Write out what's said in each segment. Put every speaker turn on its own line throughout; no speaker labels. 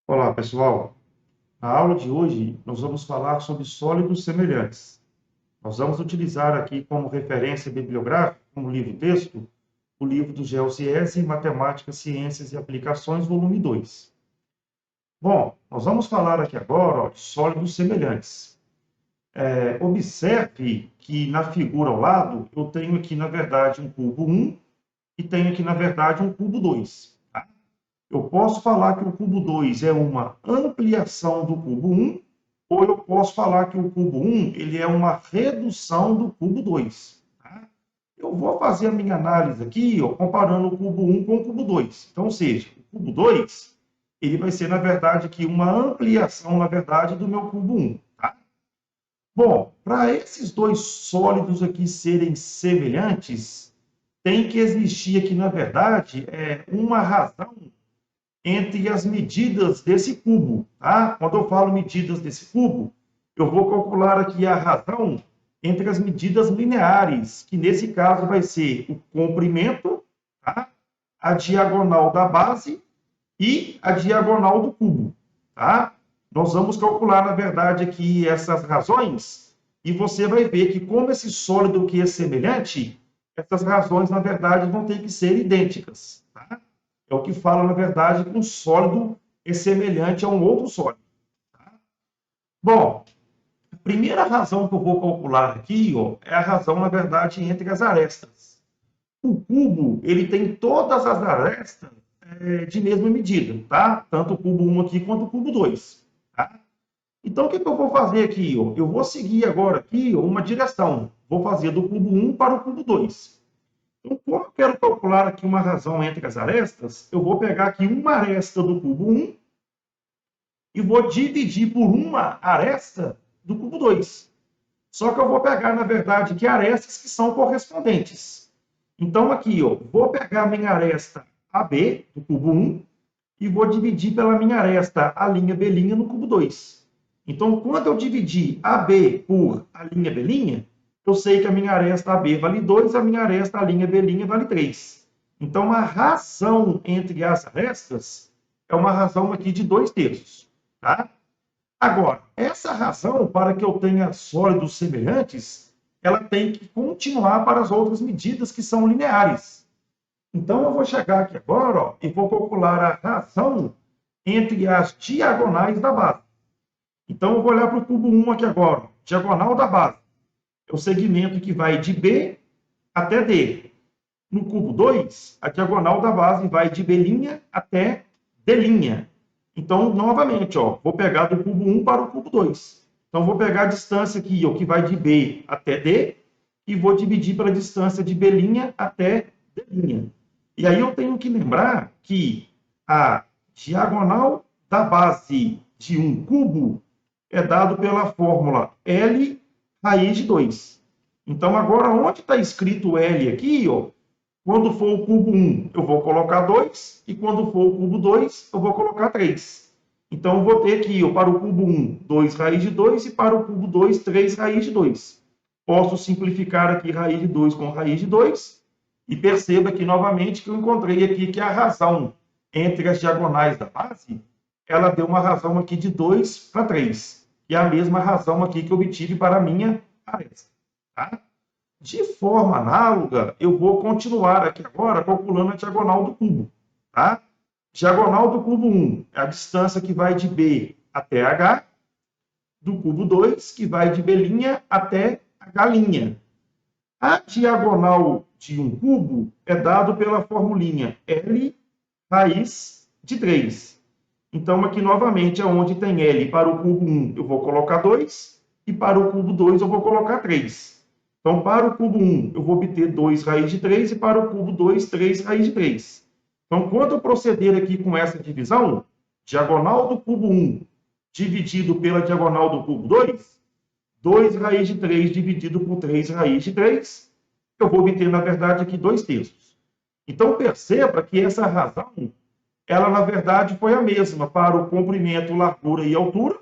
Olá, pessoal. Na aula de hoje, nós vamos falar sobre sólidos semelhantes. Nós vamos utilizar aqui como referência bibliográfica, como livro-texto, o livro do GeoCiência em Matemática, Ciências e Aplicações, volume 2. Bom, nós vamos falar aqui agora de sólidos semelhantes. Observe que na figura ao lado, eu tenho aqui, na verdade, um cubo 1 e tenho aqui, na verdade, um cubo 2. Eu posso falar que o cubo 2 é uma ampliação do cubo 1, ou eu posso falar que o cubo 1 ele é uma redução do cubo 2. Tá? Eu vou fazer a minha análise aqui, ó, comparando o cubo 1 com o cubo 2. Então, ou seja, o cubo 2 ele vai ser, na verdade, aqui uma ampliação, na verdade, do meu cubo 1. Tá? Bom, para esses dois sólidos aqui serem semelhantes, tem que existir aqui, na verdade, uma razão entre as medidas desse cubo. Tá? Quando eu falo medidas desse cubo, eu vou calcular aqui a razão entre as medidas lineares, que nesse caso vai ser o comprimento, tá? A diagonal da base e a diagonal do cubo. Tá? Nós vamos calcular, na verdade, aqui essas razões, e você vai ver que, como esse sólido aqui é semelhante, essas razões, na verdade, vão ter que ser idênticas. Tá? É o que fala, na verdade, que um sólido é semelhante a um outro sólido. Tá? Bom, a primeira razão que eu vou calcular aqui, ó, é a razão, na verdade, entre as arestas. O cubo, ele tem todas as arestas de mesma medida, tá? Tanto o cubo 1 aqui quanto o cubo 2. Tá? Então, o que eu vou fazer aqui? Ó? Eu vou seguir agora aqui ó, uma direção. Vou fazer do cubo 1 para o cubo 2. Então, como eu quero calcular aqui uma razão entre as arestas, eu vou pegar aqui uma aresta do cubo 1 e vou dividir por uma aresta do cubo 2. Só que eu vou pegar, na verdade, aqui arestas que são correspondentes. Então, aqui, ó, vou pegar a minha aresta AB, do cubo 1, e vou dividir pela minha aresta a linha B' no cubo 2. Então, quando eu dividir AB por a linha B', eu sei que a minha aresta AB vale 2, a minha aresta, a linha B' vale 3. Então, a razão entre as arestas é uma razão aqui de 2/3. Tá? Agora, essa razão, para que eu tenha sólidos semelhantes, ela tem que continuar para as outras medidas que são lineares. Então, eu vou chegar aqui agora ó, e vou calcular a razão entre as diagonais da base. Então, eu vou olhar para o cubo 1 aqui agora. Diagonal da base. É o segmento que vai de B até D. No cubo 2, a diagonal da base vai de B' até D'. Então, novamente, ó, vou pegar do cubo 1 para o cubo 2. Então, vou pegar a distância aqui, ó, que vai de B até D, e vou dividir pela distância de B' até D'. E aí eu tenho que lembrar que a diagonal da base de um cubo é dado pela fórmula L raiz de 2. Então, agora, onde está escrito L aqui, ó, quando for o cubo 1, eu vou colocar 2, e quando for o cubo 2, eu vou colocar 3. Então, eu vou ter aqui, ó, para o cubo 1, 2 raiz de 2, e para o cubo 2, 3 raiz de 2. Posso simplificar aqui raiz de 2 com raiz de 2, e perceba aqui novamente que eu encontrei aqui que a razão entre as diagonais da base, ela deu uma razão aqui de 2 para 3. E é a mesma razão aqui que eu obtive para a minha aresta. Tá? De forma análoga, eu vou continuar aqui agora calculando a diagonal do cubo. Tá? Diagonal do cubo 1 é a distância que vai de B até H, do cubo 2, que vai de B' até H'. A diagonal de um cubo é dado pela formulinha L raiz de 3. Então, aqui novamente, onde tem L para o cubo 1, eu vou colocar 2, e para o cubo 2, eu vou colocar 3. Então, para o cubo 1, eu vou obter 2 raiz de 3, e para o cubo 2, 3 raiz de 3. Então, quando eu proceder aqui com essa divisão, diagonal do cubo 1 dividido pela diagonal do cubo 2, 2 raiz de 3 dividido por 3 raiz de 3, eu vou obter, na verdade, aqui 2/3. Então, perceba que essa razão, ela, na verdade, foi a mesma para o comprimento, largura e altura,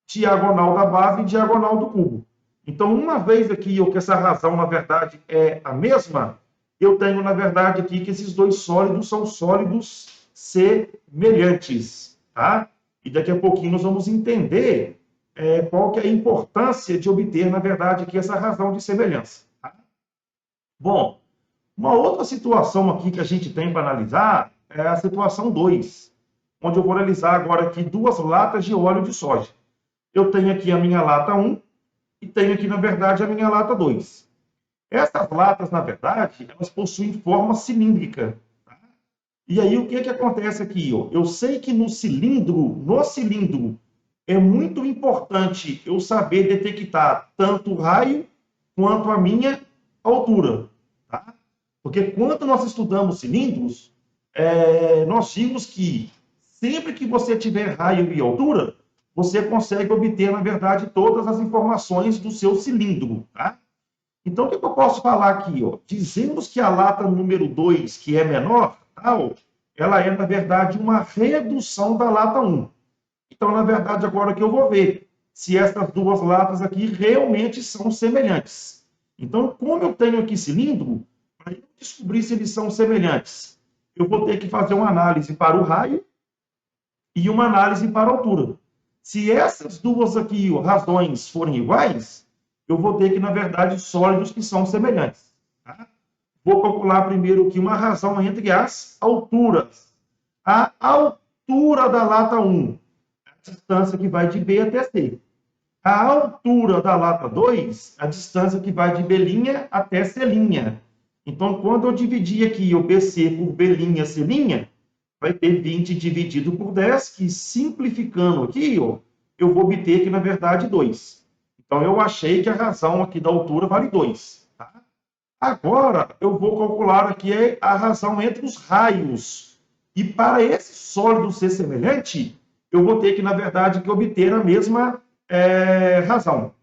diagonal da base e diagonal do cubo. Então, uma vez aqui que essa razão, na verdade, é a mesma, eu tenho, na verdade, aqui que esses dois sólidos são sólidos semelhantes. tá? E daqui a pouquinho nós vamos entender qual que é a importância de obter, na verdade, aqui essa razão de semelhança. Tá? Bom, uma outra situação aqui que a gente tem para analisar é a situação 2, onde eu vou analisar agora aqui duas latas de óleo de soja. Eu tenho aqui a minha lata 1 e tenho aqui, na verdade, a minha lata 2. Essas latas, na verdade, elas possuem forma cilíndrica. Tá? E aí, o que que acontece aqui? Ó? Eu sei que no cilindro, é muito importante eu saber detectar tanto o raio quanto a minha altura. Tá? Porque quando nós estudamos cilindros, nós vimos que sempre que você tiver raio e altura, você consegue obter, na verdade, todas as informações do seu cilindro. Tá? Então, o que eu posso falar aqui? Ó? Dizemos que a lata número 2, que é menor, tal, ela é, na verdade, uma redução da lata 1. Então, na verdade, agora que eu vou ver se essas duas latas aqui realmente são semelhantes. Então, como eu tenho aqui cilindro, para eu descobrir se eles são semelhantes, eu vou ter que fazer uma análise para o raio e uma análise para a altura. Se essas duas aqui, ó, razões forem iguais, eu vou ter que, na verdade, sólidos que são semelhantes. Tá? Vou calcular primeiro aqui uma razão entre as alturas. A altura da lata 1, a distância que vai de B até C. A altura da lata 2, a distância que vai de B' até C'. Então, quando eu dividir aqui o BC por B', C', vai ter 20 dividido por 10, que simplificando aqui, ó, eu vou obter que, na verdade, 2. Então, eu achei que a razão aqui da altura vale 2. Tá? Agora, eu vou calcular aqui a razão entre os raios. E para esse sólido ser semelhante, eu vou ter que, na verdade, que obter a mesma razão.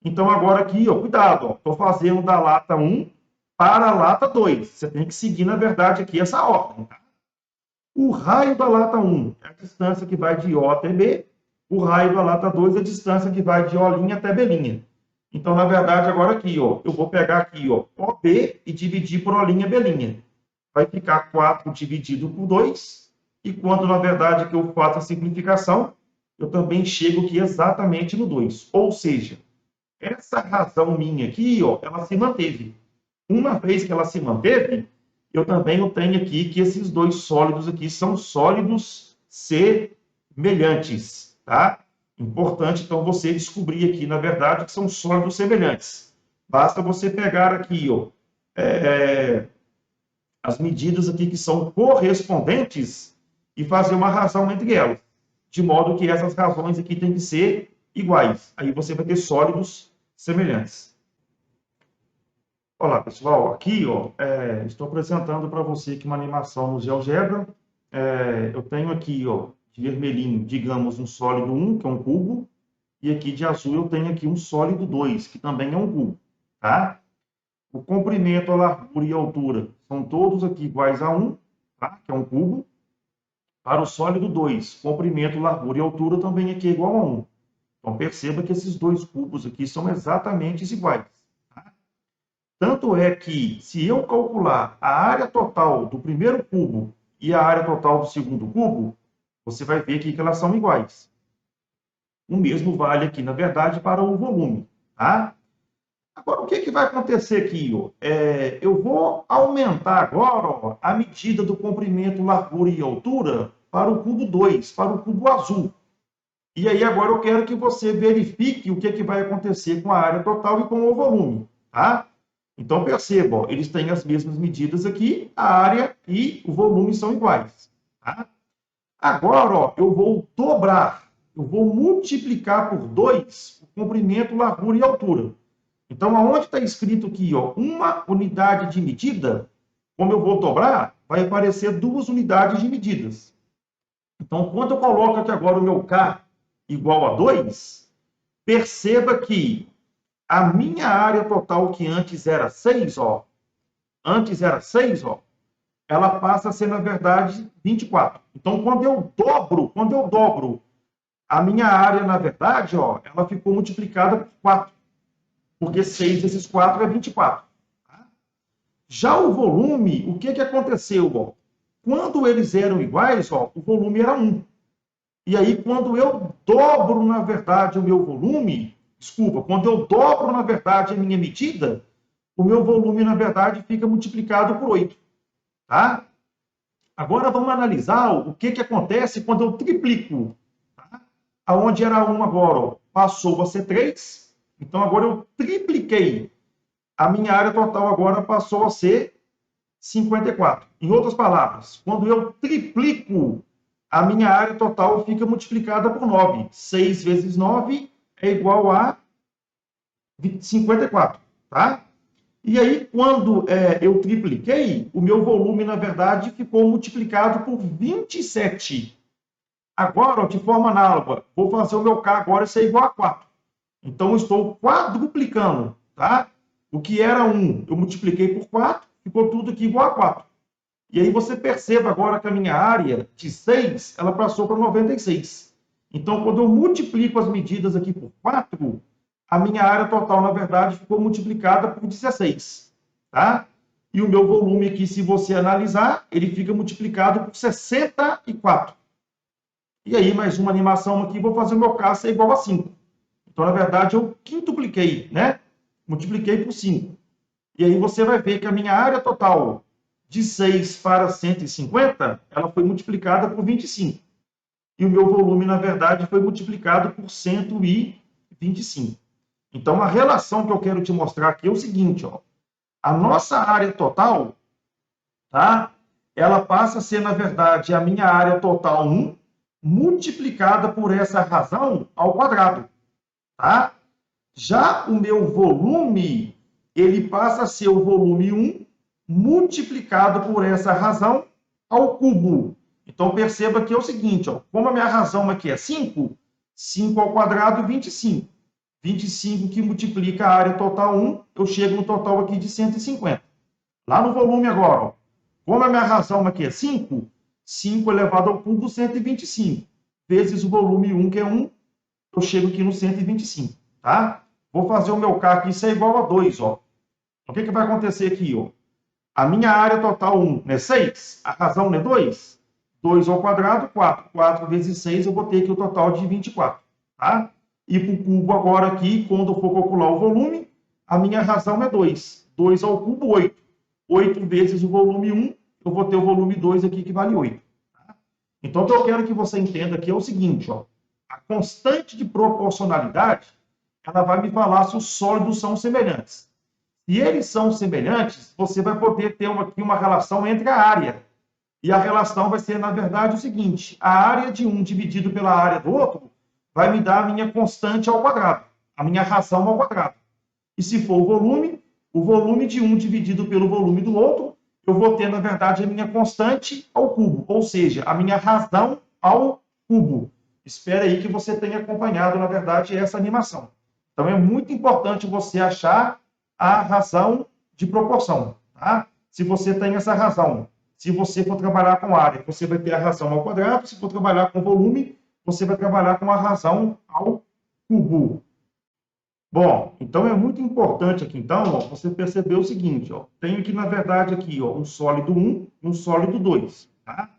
Então, agora aqui, ó, cuidado, estou fazendo da lata 1 para a lata 2. Você tem que seguir, na verdade, aqui essa ordem. Tá? O raio da lata 1 é a distância que vai de O até B. O raio da lata 2 é a distância que vai de O' até B'. Então, na verdade, agora aqui, ó, eu vou pegar aqui, ó, OB e dividir por O', B'. Vai ficar 4 dividido por 2. E quando, na verdade, que eu faço a simplificação, eu também chego aqui exatamente no 2. Ou seja, essa razão minha aqui, ó, ela se manteve. Uma vez que ela se manteve, eu também tenho aqui que esses dois sólidos aqui são sólidos semelhantes, tá? Importante, então, você descobrir aqui, na verdade, que são sólidos semelhantes. Basta você pegar aqui, ó, as medidas aqui que são correspondentes e fazer uma razão entre elas, de modo que essas razões aqui têm que ser iguais. Aí você vai ter sólidos semelhantes. Olá, pessoal. Aqui, ó, estou apresentando para você aqui uma animação no GeoGebra. Eu tenho aqui, ó, de vermelhinho, digamos, um sólido 1, que é um cubo, e aqui de azul eu tenho aqui um sólido 2, que também é um cubo, tá? O comprimento, a largura e a altura são todos aqui iguais a 1, tá? Que é um cubo. Para o sólido 2, comprimento, largura e altura também aqui é igual a 1. Então, perceba que esses dois cubos aqui são exatamente iguais. Tá? Tanto é que, se eu calcular a área total do primeiro cubo e a área total do segundo cubo, você vai ver aqui que elas são iguais. O mesmo vale aqui, na verdade, para o volume. Tá? Agora, o que vai acontecer aqui? Ó? Eu vou aumentar agora, ó, a medida do comprimento, largura e altura para o cubo 2, para o cubo azul. E aí, agora eu quero que você verifique o que vai acontecer com a área total e com o volume. Tá? Então, perceba, ó, eles têm as mesmas medidas aqui, a área e o volume são iguais. Tá? Agora, ó, eu vou dobrar, eu vou multiplicar por 2 o comprimento, largura e altura. Então, aonde está escrito aqui, ó, uma unidade de medida, como eu vou dobrar, vai aparecer 2 unidades de medidas. Então, quando eu coloco aqui agora o meu K igual a 2, perceba que a minha área total, que antes era 6, ó, ela passa a ser, na verdade, 24. Então, quando eu dobro a minha área, na verdade, ó, ela ficou multiplicada por 4. Porque 6 vezes 4 é 24. Tá? Já o volume, o que aconteceu? Ó? Quando eles eram iguais, ó, o volume era 1. E aí, quando eu dobro, na verdade, o meu volume, desculpa, quando eu dobro, na verdade, a minha medida, o meu volume, na verdade, fica multiplicado por 8. Tá? Agora, vamos analisar o que acontece quando eu triplico. Tá? Aonde era 1 agora, ó, passou a ser 3. Então, agora eu tripliquei. A minha área total agora passou a ser 54. Em outras palavras, quando eu triplico, a minha área total fica multiplicada por 9. 6 vezes 9 é igual a 54, tá? E aí, quando eu tripliquei, o meu volume, na verdade, ficou multiplicado por 27. Agora, ó, de forma análoga, vou fazer o meu K agora ser igual a 4. Então, eu estou quadruplicando, tá? O que era 1, eu multipliquei por 4, ficou tudo aqui igual a 4. E aí você perceba agora que a minha área de 6, ela passou para 96. Então, quando eu multiplico as medidas aqui por 4, a minha área total, na verdade, ficou multiplicada por 16. Tá? E o meu volume aqui, se você analisar, ele fica multiplicado por 64. E aí, mais uma animação aqui, vou fazer o meu K ser igual a 5. Então, na verdade, eu quintupliquei, né? Multipliquei por 5. E aí você vai ver que a minha área total de 6 para 150, ela foi multiplicada por 25. E o meu volume, na verdade, foi multiplicado por 125. Então, a relação que eu quero te mostrar aqui é o seguinte, ó. A nossa área total, tá? Ela passa a ser, na verdade, a minha área total 1, multiplicada por essa razão ao quadrado, tá? Já o meu volume, ele passa a ser o volume 1 multiplicado por essa razão ao cubo. Então, perceba que é o seguinte, ó, como a minha razão aqui é 5, 5 ao quadrado, 25. 25 que multiplica a área total 1, eu chego no total aqui de 150. Lá no volume agora, ó, como a minha razão aqui é 5, 5 elevado ao cubo, 125. Vezes o volume 1, que é 1, eu chego aqui no 125, tá? Vou fazer o meu K aqui, isso é igual a 2, ó. O que vai acontecer aqui, ó? A minha área total 1 é 6, a razão é 2. 2 ao quadrado, 4. 4 vezes 6, eu vou ter aqui o total de 24, tá? E para o cubo agora aqui, quando eu for calcular o volume, a minha razão é 2. 2 ao cubo, 8. 8 vezes o volume 1, eu vou ter o volume 2 aqui, que vale 8. Tá? Então, o que eu quero que você entenda aqui é o seguinte, ó. A constante de proporcionalidade, ela vai me falar se os sólidos são semelhantes. Se eles são semelhantes, você vai poder ter aqui uma relação entre a área. E a relação vai ser, na verdade, o seguinte: a área de um dividido pela área do outro vai me dar a minha constante ao quadrado, a minha razão ao quadrado. E se for o volume de um dividido pelo volume do outro, eu vou ter, na verdade, a minha constante ao cubo, ou seja, a minha razão ao cubo. Espero aí que você tenha acompanhado, na verdade, essa animação. Então, é muito importante você achar a razão de proporção. Tá? Se você tem essa razão, se você for trabalhar com área, você vai ter a razão ao quadrado. Se for trabalhar com volume, você vai trabalhar com a razão ao cubo. Bom, então é muito importante aqui, então, ó, você perceber o seguinte, ó, tenho aqui, na verdade, aqui, ó, um sólido 1 e um sólido 2. Tá?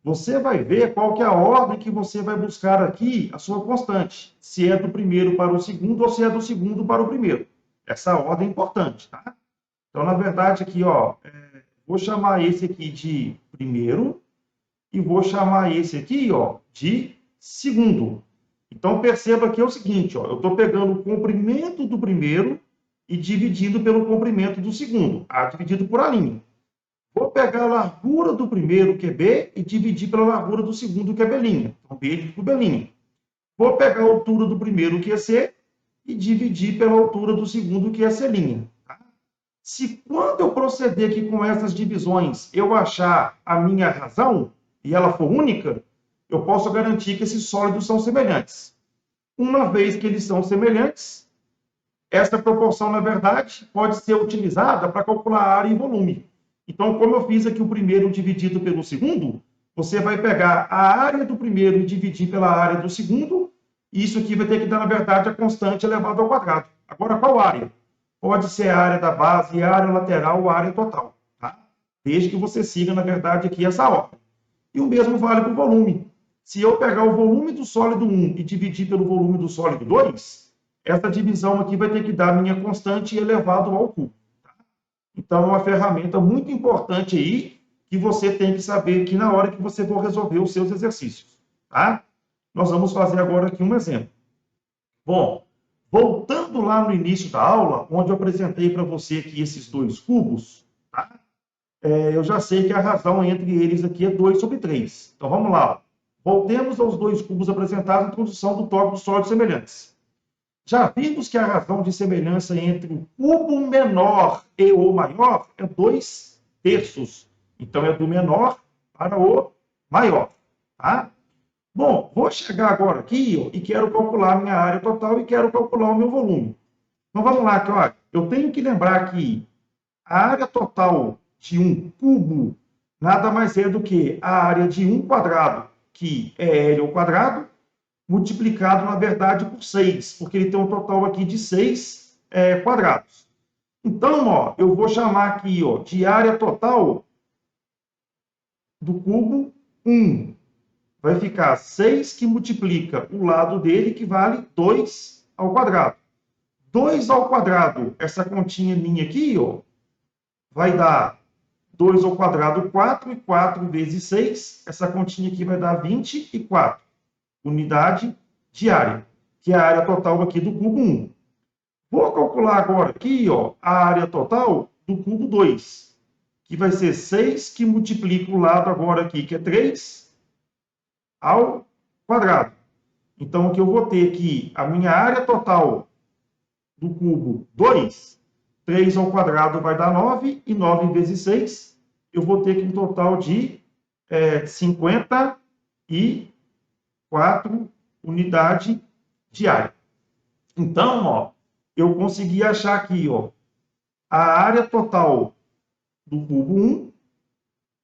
Você vai ver qual que é a ordem que você vai buscar aqui a sua constante. Se é do primeiro para o segundo ou se é do segundo para o primeiro. Essa ordem é importante, tá? Então, na verdade, aqui, ó, vou chamar esse aqui de primeiro e vou chamar esse aqui, ó, de segundo. Então, perceba que é o seguinte, ó, eu estou pegando o comprimento do primeiro e dividindo pelo comprimento do segundo, A dividido por A'. Vou pegar a largura do primeiro, que é B, e dividir pela largura do segundo, que é B'. Então, B dividido por B'. Vou pegar a altura do primeiro, que é C, e dividir pela altura do segundo, que é C'. Tá? Se quando eu proceder aqui com essas divisões, eu achar a minha razão, e ela for única, eu posso garantir que esses sólidos são semelhantes. Uma vez que eles são semelhantes, esta proporção, na verdade, pode ser utilizada para calcular área e volume. Então, como eu fiz aqui o primeiro dividido pelo segundo, você vai pegar a área do primeiro e dividir pela área do segundo, e isso aqui vai ter que dar, na verdade, a constante elevada ao quadrado. Agora, qual área? Pode ser a área da base, a área lateral ou a área total. Tá? Desde que você siga, na verdade, aqui essa ordem. E o mesmo vale para o volume. se eu pegar o volume do sólido 1 e dividir pelo volume do sólido 2, essa divisão aqui vai ter que dar minha constante elevado ao cubo. Tá? Então, é uma ferramenta muito importante aí que você tem que saber aqui na hora que você for resolver os seus exercícios. Tá? Nós vamos fazer agora aqui um exemplo. Bom, voltando lá no início da aula, onde eu apresentei para você aqui esses dois cubos, tá? Eu já sei que a razão entre eles aqui é 2 sobre 3. Então, vamos lá. Voltemos aos dois cubos apresentados na introdução do tópico de sólidos semelhantes. Já vimos que a razão de semelhança entre o cubo menor e o maior é 2 terços. Então, é do menor para o maior. Tá? Bom, vou chegar agora aqui ó, e quero calcular a minha área total e quero calcular o meu volume. Então, vamos lá. Aqui, ó. Eu tenho que lembrar que a área total de um cubo nada mais é do que a área de um quadrado, que é L ao quadrado, multiplicado, na verdade, por 6, porque ele tem um total aqui de 6 quadrados. Então, ó, eu vou chamar aqui ó, de área total do cubo 1. Vai ficar 6 que multiplica o lado dele, que vale 2 ao quadrado. 2 ao quadrado, essa continha minha aqui, ó, vai dar 2 ao quadrado, 4, e 4 vezes 6, essa continha aqui vai dar 24 unidade de área, que é a área total aqui do cubo 1. Vou calcular agora aqui ó, a área total do cubo 2, que vai ser 6 que multiplica o lado agora aqui, que é 3, ao quadrado. Então, o que eu vou ter aqui, a minha área total do cubo 2, 3 ao quadrado vai dar 9, e 9 vezes 6, eu vou ter aqui um total de 54 unidades de área. Então, ó, eu consegui achar aqui ó, a área total do cubo 1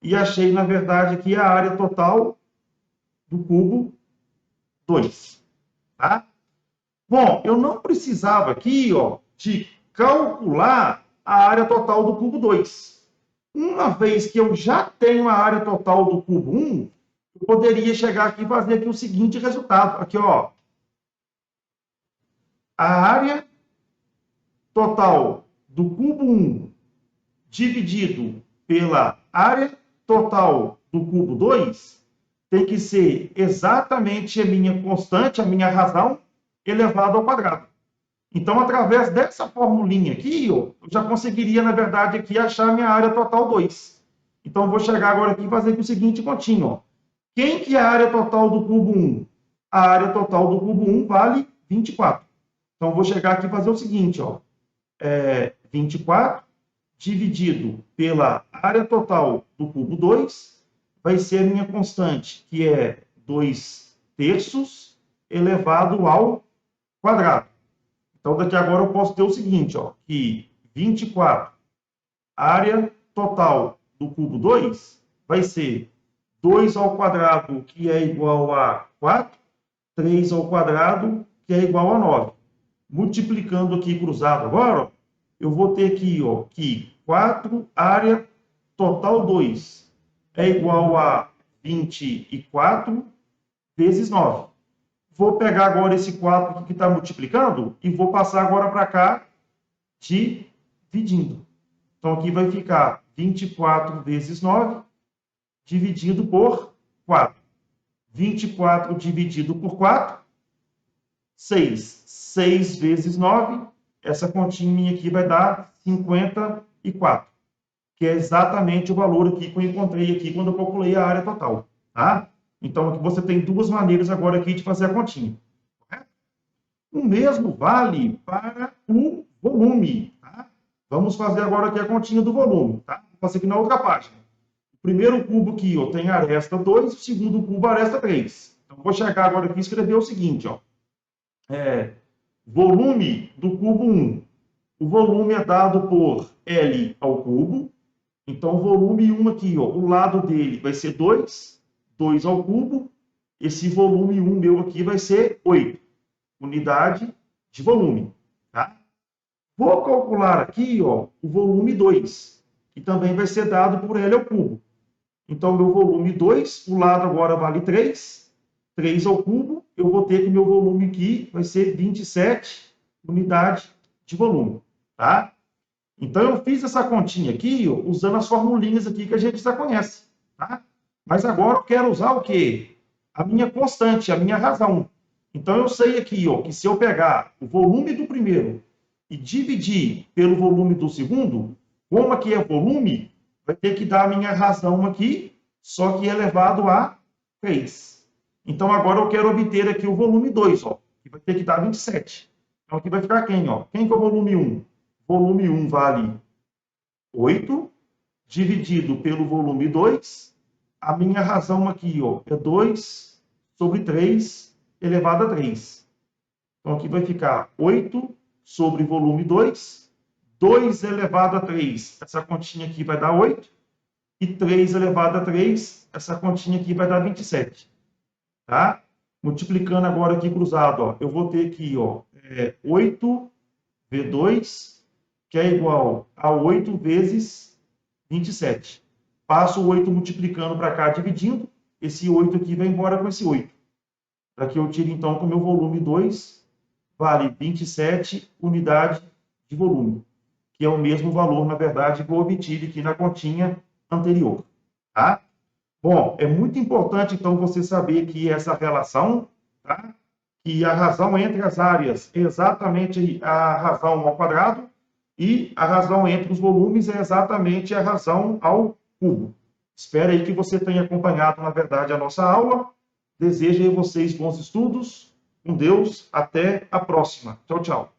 e achei, na verdade, aqui a área total do cubo 2. Tá? Bom, eu não precisava aqui ó, de calcular a área total do cubo 2. Uma vez que eu já tenho a área total do cubo 1, eu poderia chegar aqui e fazer aqui o seguinte resultado. Aqui, ó. A área total do cubo 1 dividido pela área total do cubo 2 tem que ser exatamente a minha constante, a minha razão, elevado ao quadrado. Então, através dessa formulinha aqui, ó, eu já conseguiria, na verdade, aqui achar a minha área total 2. Então, eu vou chegar agora aqui e fazer aqui o seguinte continho. Ó. Quem que é a área total do cubo 1? A área total do cubo 1 vale 24. Então, eu vou chegar aqui e fazer o seguinte. Ó, 24 dividido pela área total do cubo 2 vai ser a minha constante, que é 2 terços elevado ao quadrado. Então, daqui agora eu posso ter o seguinte, ó, que 24, área total do cubo 2, vai ser 2 ao quadrado, que é igual a 4, 3 ao quadrado, que é igual a 9. Multiplicando aqui cruzado agora, ó, eu vou ter aqui ó, que 4, área total 2, é igual a 24 vezes 9. Vou pegar agora esse 4 aqui que está multiplicando e vou passar agora para cá dividindo. Então, aqui vai ficar 24 vezes 9 dividido por 4. 24 dividido por 4, 6. 6 vezes 9, essa continha aqui vai dar 54, que é exatamente o valor aqui que eu encontrei aqui quando eu calculei a área total. Tá? Então, aqui você tem duas maneiras agora aqui de fazer a continha. Correto? O mesmo vale para o volume. Tá? Vamos fazer agora aqui a continha do volume. Tá? Vou fazer aqui na outra página. O primeiro cubo aqui ó, tem aresta 2, o segundo cubo aresta 3. Então, vou chegar agora aqui e escrever o seguinte. Ó, volume do cubo 1. O volume é dado por L ao cubo. Então, o volume 1 aqui, ó, o lado dele vai ser 2. 2 ao cubo, esse volume 1 meu aqui vai ser 8, unidade de volume. Tá? Vou calcular aqui ó, o volume 2, que também vai ser dado por L ao cubo. Então, meu volume 2, o lado agora vale 3, 3 ao cubo, eu vou ter que meu volume aqui vai ser 27 unidades de volume, tá? Então, eu fiz essa continha aqui, ó, usando as formulinhas aqui que a gente já conhece, tá? Mas agora eu quero usar o quê? A minha constante, a minha razão. Então, eu sei aqui, ó, que se eu pegar o volume do primeiro e dividir pelo volume do segundo, como aqui é volume, vai ter que dar a minha razão aqui, só que elevado a 3. Então, agora eu quero obter aqui o volume 2, ó, que vai ter que dar 27. Então, aqui vai ficar quem, ó? Quem que é o volume 1? Volume 1 vale 8, dividido pelo volume 2. A minha razão aqui, ó, é 2 sobre 3 elevado a 3. Então, aqui vai ficar 8 sobre volume 2. 2 elevado a 3, essa continha aqui vai dar 8. E 3 elevado a 3, essa continha aqui vai dar 27. Tá? Multiplicando agora aqui cruzado, ó, eu vou ter aqui, ó, 8V2, que é igual a 8 vezes 27. Passo o 8 multiplicando para cá, dividindo. Esse 8 aqui vai embora com esse 8. Daqui eu tiro, então, que o meu volume 2 vale 27 unidades de volume, que é o mesmo valor, na verdade, que eu obtive aqui na continha anterior. Tá? Bom, é muito importante, então, você saber que essa relação, tá? Que a razão entre as áreas é exatamente a razão ao quadrado e a razão entre os volumes é exatamente a razão ao cubo. Espero aí que você tenha acompanhado, na verdade, a nossa aula. Desejo a vocês bons estudos. Com Deus, até a próxima. Tchau, tchau.